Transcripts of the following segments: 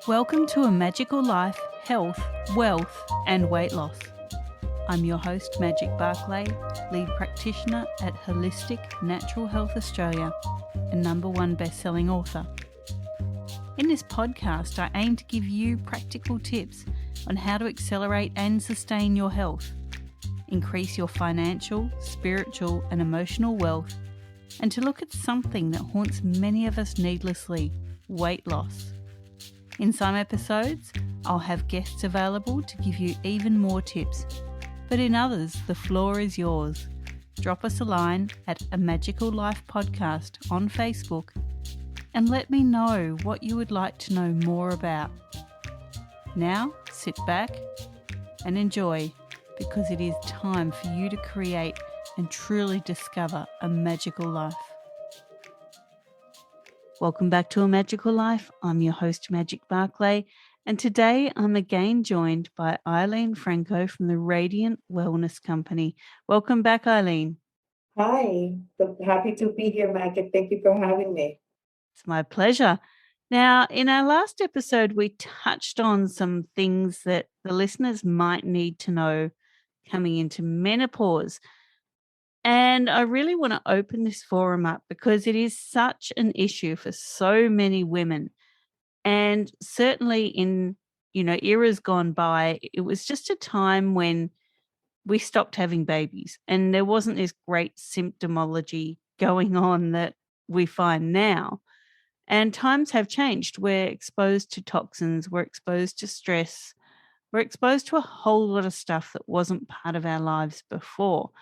Welcome to A Magical Life, Health, Wealth and Weight Loss. I'm your host, Magic Barclay, lead practitioner at Holistic Natural Health Australia and #1 best-selling author. In this podcast, I aim to give you practical tips on how to accelerate and sustain your health, increase your financial, spiritual and emotional wealth, and to look at something that haunts many of us needlessly, weight loss. In some episodes, I'll have guests available to give you even more tips, but in others, the floor is yours. Drop us a line at A Magical Life Podcast on Facebook and let me know what you would like to know more about. Now, sit back and enjoy, because it is time for you to create and truly discover a magical life. Welcome back to A Magical Life. I'm your host, Magic Barclay, and today I'm again joined by Eileen Franco from the Radiant Wellness Company. Welcome back, Eileen. Hi, so happy to be here, Magic. Thank you for having me. It's my pleasure. Now, in our last episode, we touched on some things that the listeners might need to know coming into menopause. And I really want to open this forum up because it is such an issue for so many women. And certainly in, eras gone by, it was just a time when we stopped having babies and there wasn't this great symptomology going on that we find now. And times have changed. We're exposed to toxins, we're exposed to stress, we're exposed to a whole lot of stuff that wasn't part of our lives before.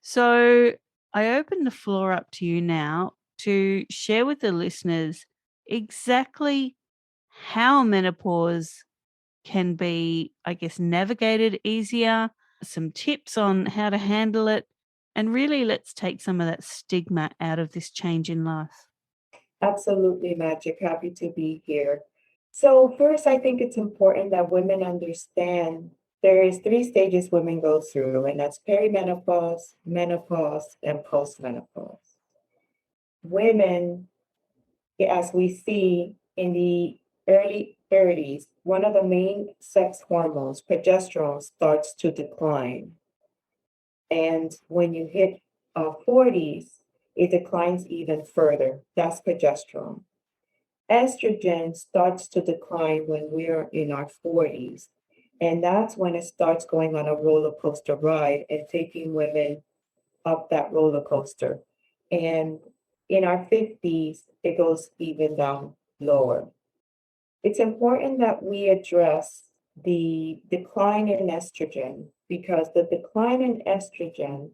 So I open the floor up to you now to share with the listeners exactly how menopause can be, navigated easier, some tips on how to handle it, and really let's take some of that stigma out of this change in life. Absolutely, Magic. Happy to be here. So first, I think it's important that women understand there is 3 stages women go through, and that's perimenopause, menopause, and postmenopause. Women, as we see in the early 30s, one of the main sex hormones, progesterone, starts to decline. And when you hit 40s, it declines even further. That's progesterone. Estrogen starts to decline when we're in our 40s. And that's when it starts going on a roller coaster ride and taking women up that roller coaster. And in our 50s, it goes even down lower. It's important that we address the decline in estrogen, because the decline in estrogen,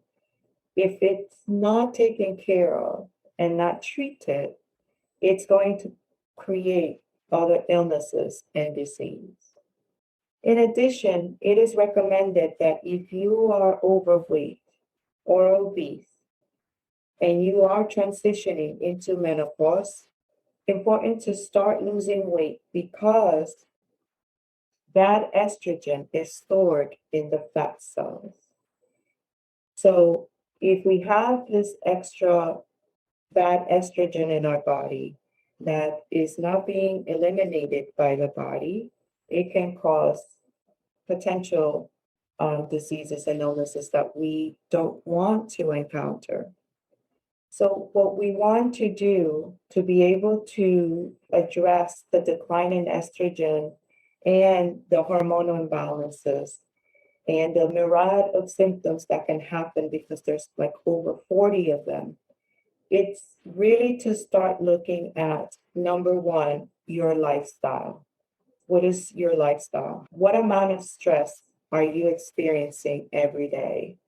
if it's not taken care of and not treated, it's going to create other illnesses and disease. In addition, it is recommended that if you are overweight or obese and you are transitioning into menopause, important to start losing weight, because that estrogen is stored in the fat cells. So if we have this extra bad estrogen in our body that is not being eliminated by the body, it can cause potential diseases and illnesses that we don't want to encounter. So what we want to do to be able to address the decline in estrogen and the hormonal imbalances and the myriad of symptoms that can happen, because there's like over 40 of them, it's really to start looking at, #1, your lifestyle. What is your lifestyle? What amount of stress are you experiencing every day?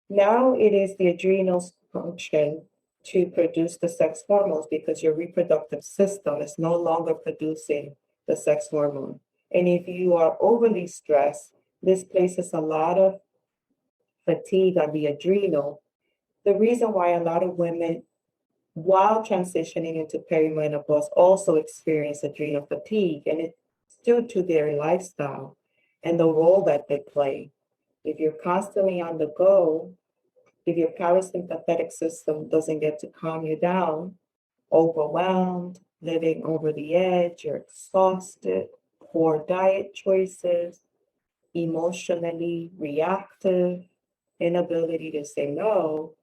Now it is the adrenals function to produce the sex hormones, because your reproductive system is no longer producing the sex hormone. And if you are overly stressed, this places a lot of fatigue on the adrenal. The reason why a lot of women, while transitioning into perimenopause, also experience adrenal fatigue, and it's due to their lifestyle and the role that they play. If you're constantly on the go, if your parasympathetic system doesn't get to calm you down, overwhelmed, living over the edge, you're exhausted, poor diet choices, emotionally reactive, inability to say no,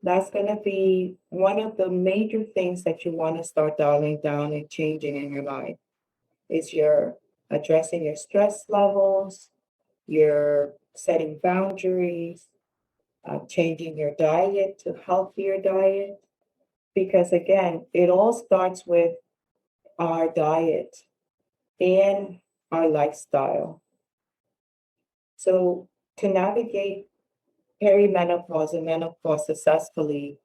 that's going to be one of the major things that you want to start dialing down and changing in your life is your addressing your stress levels, your setting boundaries, changing your diet to healthier diet. Because again, it all starts with our diet and our lifestyle. So to navigate perimenopause and menopause successfully,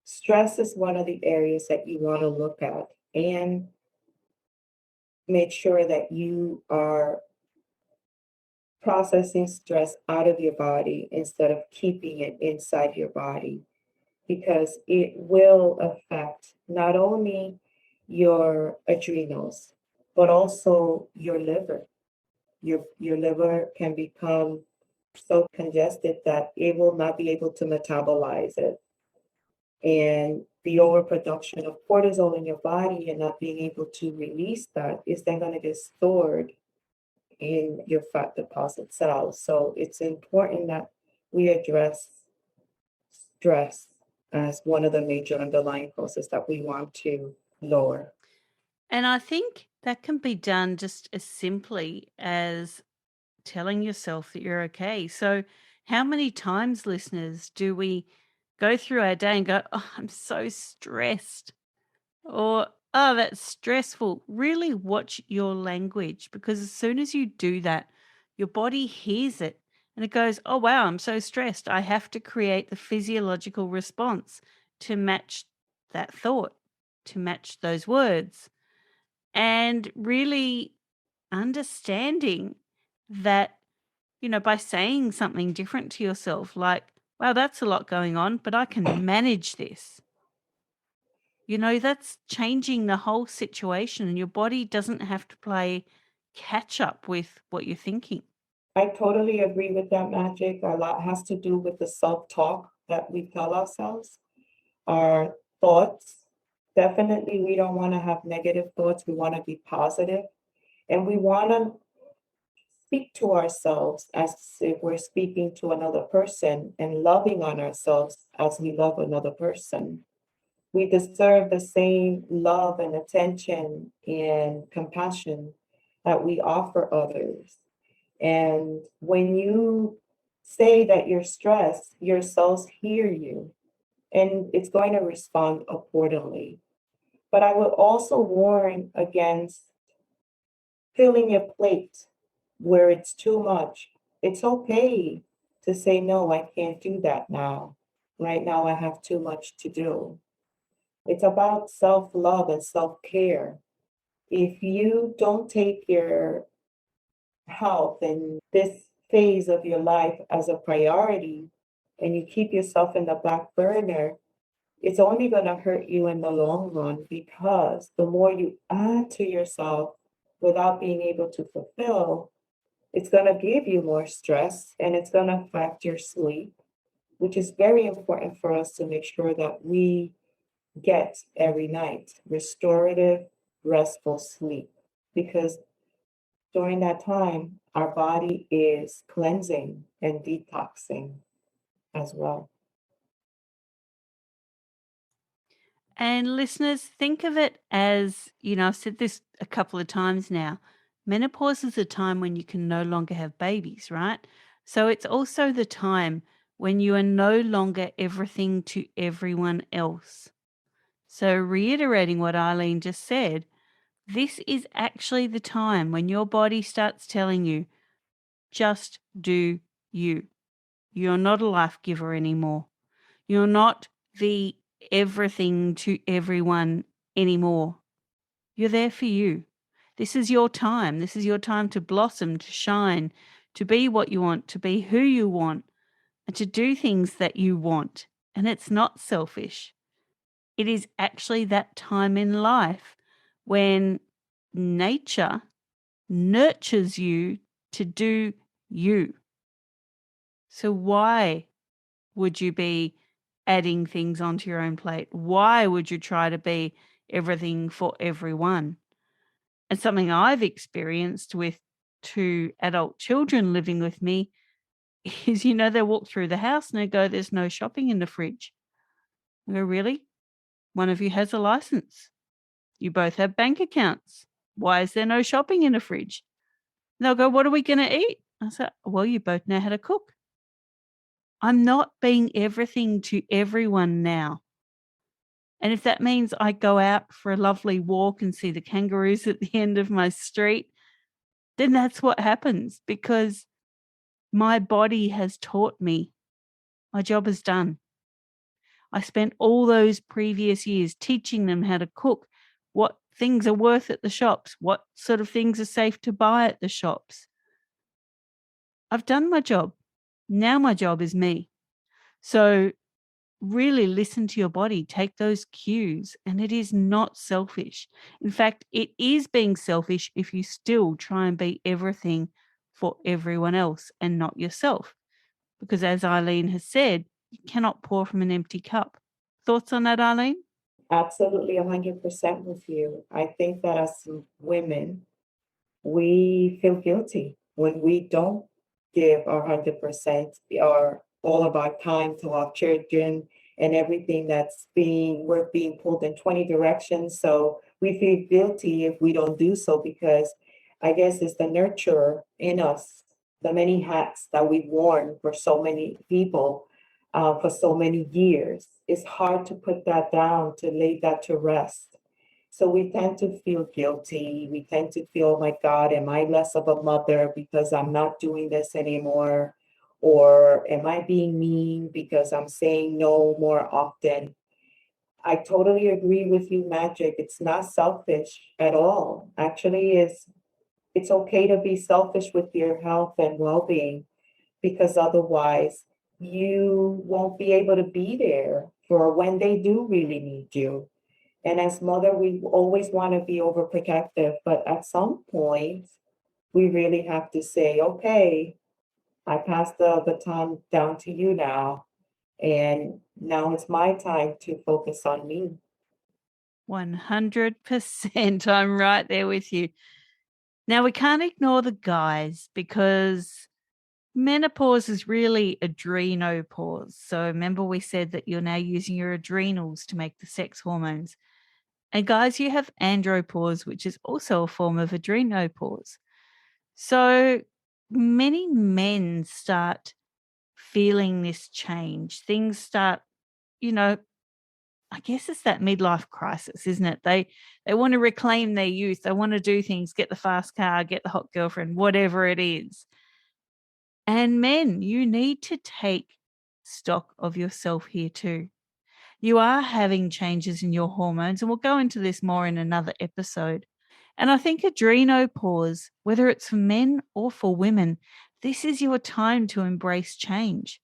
stress is one of the areas that you want to look at and make sure that you are processing stress out of your body instead of keeping it inside your body because it will affect not only your adrenals, but also your liver. Your liver can become so congested that it will not be able to metabolize it. And the overproduction of cortisol in your body and not being able to release that is then going to get stored in your fat deposit cells. So it's important that we address stress as one of the major underlying causes that we want to lower. And I think that can be done just as simply as telling yourself that you're okay. So, how many times, listeners, do we go through our day and go, "Oh, I'm so stressed," or "Oh, that's stressful"? Really watch your language because as soon as you do that, your body hears it and it goes, "Oh, wow, I'm so stressed. I have to create the physiological response to match that thought, to match those words." And really understanding that, by saying something different to yourself, like, wow, that's a lot going on, but I can manage this. That's changing the whole situation, and your body doesn't have to play catch up with what you're thinking. I totally agree with that, Magic. A lot has to do with the self-talk that we tell ourselves, our thoughts. Definitely, we don't want to have negative thoughts. We want to be positive, and we want to speak to ourselves as if we're speaking to another person and loving on ourselves as we love another person. We deserve the same love and attention and compassion that we offer others. And when you say that you're stressed, your cells hear you and it's going to respond accordingly. But I would also warn against filling your plate where it's too much. It's okay to say, no, I can't do that now. Right now, I have too much to do. It's about self love and self care. If you don't take your health and this phase of your life as a priority and you keep yourself in the back burner, it's only going to hurt you in the long run because the more you add to yourself without being able to fulfill, it's going to give you more stress and it's going to affect your sleep, which is very important for us to make sure that we get every night restorative, restful sleep. Because during that time, our body is cleansing and detoxing as well. And listeners, think of it as, I've said this a couple of times now. Menopause is a time when you can no longer have babies, right? So it's also the time when you are no longer everything to everyone else. So, reiterating what Eileen just said, this is actually the time when your body starts telling you, just do you. You're not a life giver anymore. You're not the everything to everyone anymore. You're there for you. This is your time. This is your time to blossom, to shine, to be what you want, to be who you want, and to do things that you want. And it's not selfish. It is actually that time in life when nature nurtures you to do you. So why would you be adding things onto your own plate? Why would you try to be everything for everyone? And something I've experienced with 2 adult children living with me is, they walk through the house and they go, "There's no shopping in the fridge." I go, "Really? One of you has a license. You both have bank accounts. Why is there no shopping in the fridge?" And they'll go, "What are we gonna eat?" I said, "Well, you both know how to cook." I'm not being everything to everyone now. And if that means I go out for a lovely walk and see the kangaroos at the end of my street, then that's what happens, because my body has taught me my job is done. I spent all those previous years teaching them how to cook, what things are worth at the shops, what sort of things are safe to buy at the shops. I've done my job. Now my job is me. So really listen to your body, take those cues, and it is not selfish. In fact, it is being selfish if you still try and be everything for everyone else and not yourself. Because as Eileen has said, you cannot pour from an empty cup. Thoughts on that, Eileen? Absolutely 100% with you. I think that as women, we feel guilty when we don't give our 100% or all of our time to our children and everything we're being pulled in 20 directions. So we feel guilty if we don't do so, because I guess it's the nurturer in us, the many hats that we've worn for so many people, for so many years. It's hard to put that down, to lay that to rest. So we tend to feel guilty. We tend to feel, "Oh my God, am I less of a mother because I'm not doing this anymore? Or am I being mean because I'm saying no more often?" I totally agree with you, Magic. It's not selfish at all. Actually, it's okay to be selfish with your health and well-being, because otherwise you won't be able to be there for when they do really need you. And as mother, we always want to be overprotective, but at some point, we really have to say, "Okay, I pass the baton down to you now, and now it's my time to focus on me." 100%. I'm right there with you. Now, we can't ignore the guys, because menopause is really adrenopause. So remember, we said that you're now using your adrenals to make the sex hormones. And guys, you have andropause, which is also a form of adrenopause. So many men start feeling this change. Things start, you know, I guess it's that midlife crisis, isn't it? They want to reclaim their youth. They want to do things, get the fast car, get the hot girlfriend, whatever it is. And men, you need to take stock of yourself here too. You are having changes in your hormones, and we'll go into this more in another episode. And I think adrenopause, whether it's for men or for women, this is your time to embrace change.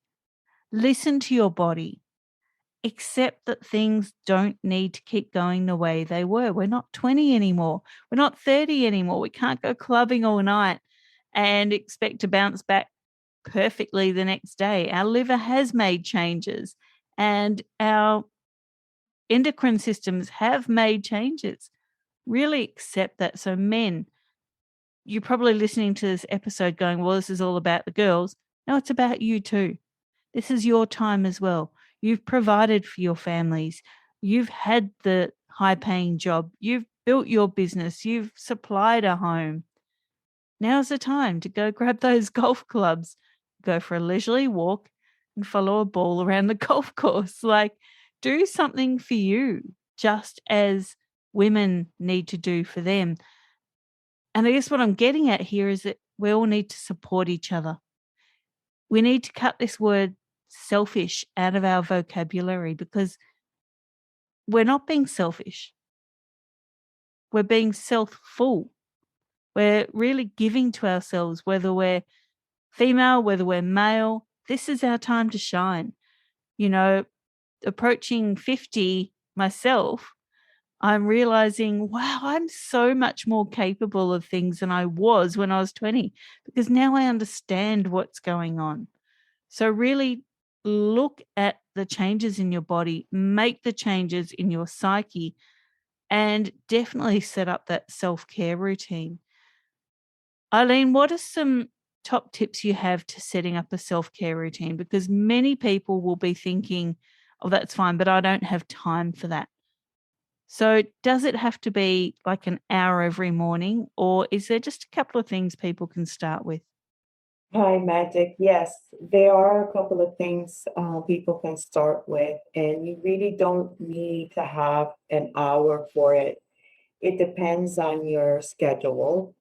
Listen to your body. Accept that things don't need to keep going the way they were. We're not 20 anymore. We're not 30 anymore. We can't go clubbing all night and expect to bounce back perfectly the next day. Our liver has made changes, and our endocrine systems have made changes. Really accept that. So men, you're probably listening to this episode going, "Well, this is all about the girls." No, it's about you too. This is your time as well. You've provided for your families. You've had the high paying job. You've built your business. You've supplied a home. Now's the time to go grab those golf clubs, go for a leisurely walk, and follow a ball around the golf course. Like, do something for you, just as women need to do for them. And I guess what I'm getting at here is that we all need to support each other. We need to cut this word selfish out of our vocabulary, because we're not being selfish. We're being self-full. We're really giving to ourselves, whether we're female, whether we're male. This is our time to shine. Approaching 50 myself, I'm realizing, wow, I'm so much more capable of things than I was when I was 20, because now I understand what's going on. So really look at the changes in your body, make the changes in your psyche, and definitely set up that self-care routine. Eileen, what are some top tips you have to setting up a self-care routine? Because many people will be thinking, oh, that's fine, but I don't have time for that. So does it have to be like an hour every morning, or is there just a couple of things people can start with? Hi, Magic. Yes, there are a couple of things people can start with, and you really don't need to have an hour for it. It depends on your schedule,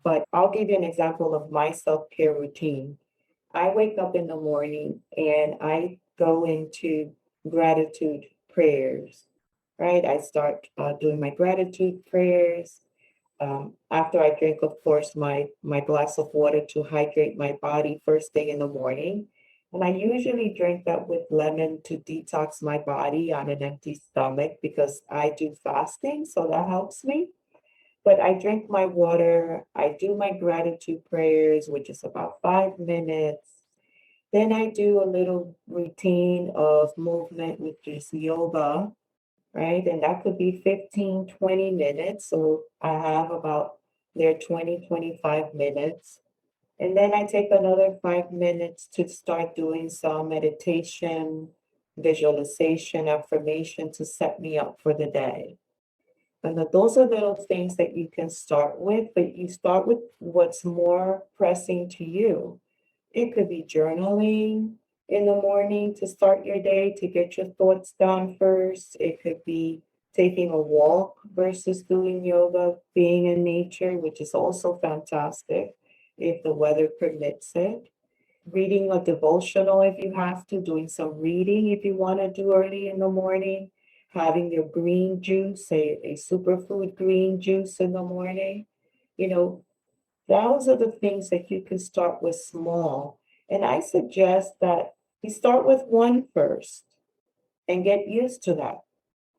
but I'll give you an example of my self-care routine. I wake up in the morning and I go into gratitude prayers, right? I start doing my gratitude prayers. After I drink, of course, my glass of water to hydrate my body first thing in the morning. And I usually drink that with lemon to detox my body on an empty stomach because I do fasting, so that helps me. But I drink my water, I do my gratitude prayers, which is about 5 minutes. Then I do a little routine of movement, which is yoga, right? And that could be 15, 20 minutes. So I have about there 20, 25 minutes. And then I take another 5 minutes to start doing some meditation, visualization, affirmation to set me up for the day. And those are little things that you can start with, but you start with what's more pressing to you. It could be journaling in the morning to start your day, to get your thoughts down first. It could be taking a walk versus doing yoga, being in nature, which is also fantastic if the weather permits it. Reading a devotional if you have to, doing some reading if you want to do early in the morning, having your green juice, a superfood green juice in the morning. You know, those are the things that you can start with small. And I suggest that you start with one first and get used to that.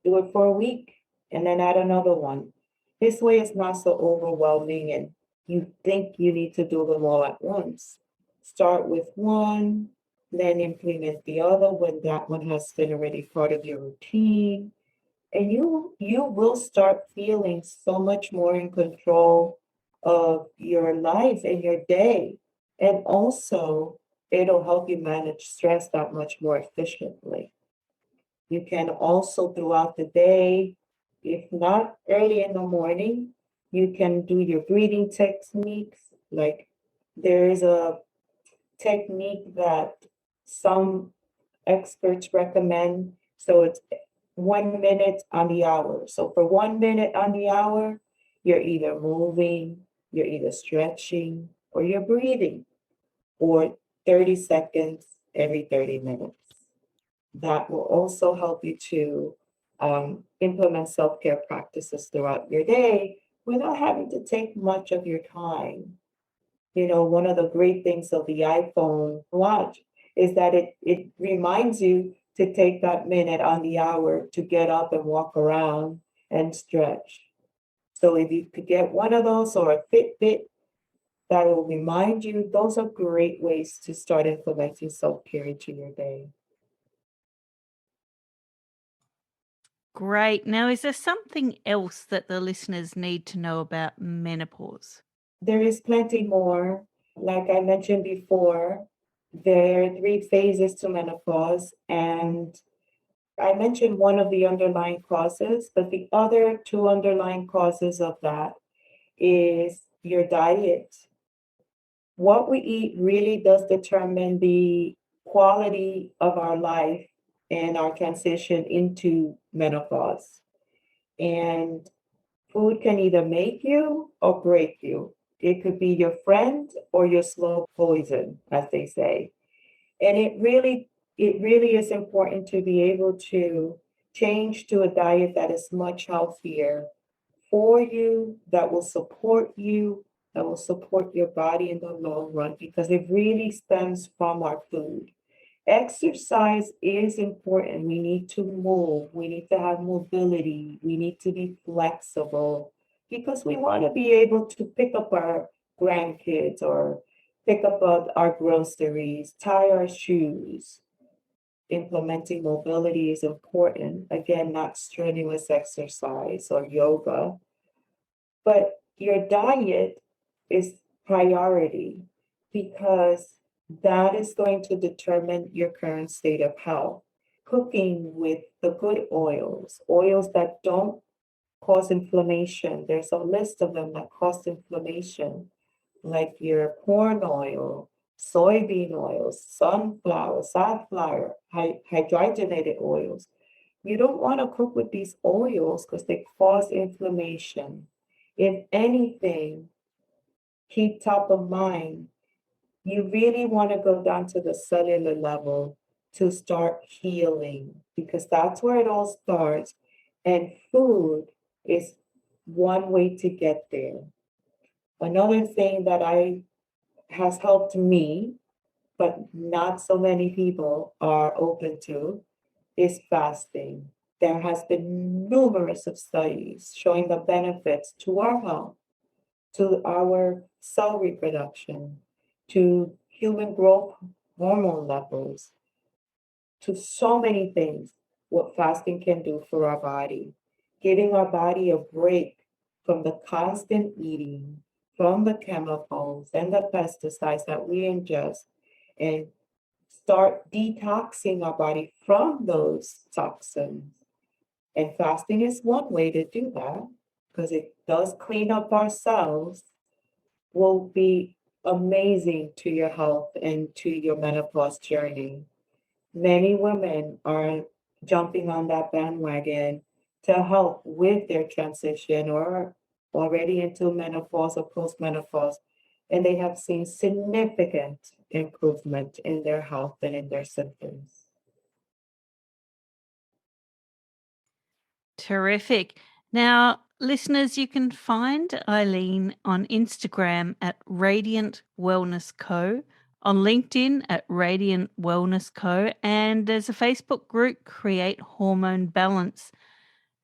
Do it for a week and then add another one. This way it's not so overwhelming and you think you need to do them all at once. Start with one, then implement the other when that one has been already part of your routine. And you will start feeling so much more in control of your life and your day. And also it'll help you manage stress that much more efficiently. You can also throughout the day, if not early in the morning, you can do your breathing techniques. Like there is a technique that some experts recommend. So it's 1 minute on the hour. So for 1 minute on the hour, you're either moving, you're either stretching, or you're breathing, or 30 seconds every 30 minutes. That will also help you to implement self-care practices throughout your day without having to take much of your time. You know, one of the great things of the iPhone watch is that it reminds you to take that minute on the hour to get up and walk around and stretch. So if you could get one of those or a Fitbit that will remind you, those are great ways to start implementing self-care into your day. Great. Now, is there something else that the listeners need to know about menopause? There is plenty more. Like I mentioned before, there are three phases to menopause, and I mentioned one of the underlying causes, but the other two underlying causes of that is your diet. What we eat really does determine the quality of our life and our transition into menopause. And food can either make you or break you. It could be your friend or your slow poison, as they say. And it really is important to be able to change to a diet that is much healthier for you, that will support your body in the long run, because it really stems from our food. Exercise is important. We need to move. We need to have mobility. We need to be flexible because we want to be able to pick up our grandkids or pick up our groceries, tie our shoes. implementing mobility is important. Again, not strenuous exercise or yoga, but your diet is priority because that is going to determine your current state of health. Cooking with the good oils, oils that don't cause inflammation. There's a list of them that cause inflammation, like your corn oil, soybean oils, sunflower, safflower, hydrogenated oils. You don't want to cook with these oils because they cause inflammation. If anything, keep top of mind. You really want to go down to the cellular level to start healing because that's where it all starts. And food is one way to get there. Another thing that I has helped me, but not so many people are open to, is fasting. There has been numerous of studies showing the benefits to our health, to our cell reproduction, to human growth hormone levels, to so many things, what fasting can do for our body, giving our body a break from the constant eating, from the chemicals and the pesticides that we ingest, and start detoxing our body from those toxins. And fasting is one way to do that because it does clean up our cells, will be amazing to your health and to your menopause journey. Many women are jumping on that bandwagon to help with their transition or already into menopause or postmenopause, and they have seen significant improvement in their health and in their symptoms. Terrific. Now, listeners, you can find Eileen on Instagram at Radiant Wellness Co., on LinkedIn at Radiant Wellness Co., and there's a Facebook group, Create Hormone Balance.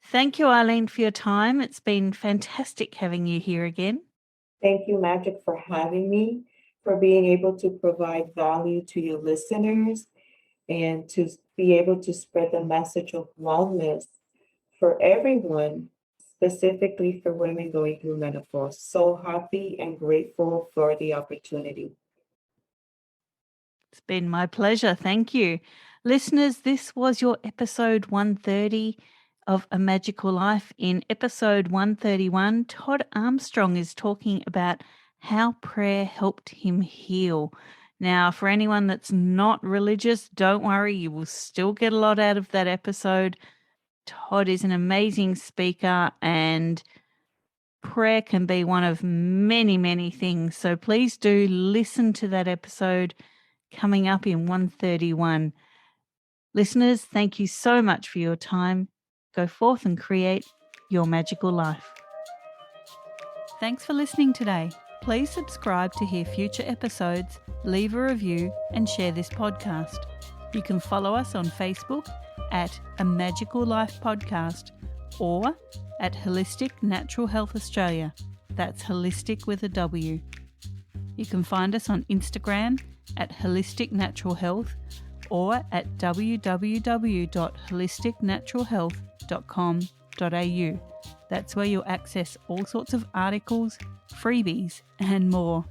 Thank you, Eileen, for your time. It's been fantastic having you here again. Thank you, Magic, for having me, for being able to provide value to your listeners and to be able to spread the message of wellness for everyone, specifically for women going through menopause. So happy and grateful for the opportunity. It's been my pleasure. Thank you. Listeners, this was your episode 130 of A Magical Life. In episode 131, Todd Armstrong is talking about how prayer helped him heal. Now, for anyone that's not religious, don't worry, you will still get a lot out of that episode. Todd is an amazing speaker, and prayer can be one of many, many things. So please do listen to that episode coming up in 131. Listeners, thank you so much for your time. Go forth and create your magical life. Thanks for listening today. Please subscribe to hear future episodes, leave a review, and share this podcast. You can follow us on Facebook at A Magical Life Podcast or at Holistic Natural Health Australia. That's holistic with a W. You can find us on Instagram at Holistic Natural Health or at www.holisticnaturalhealth.com.au. That's where you'll access all sorts of articles, freebies, and more.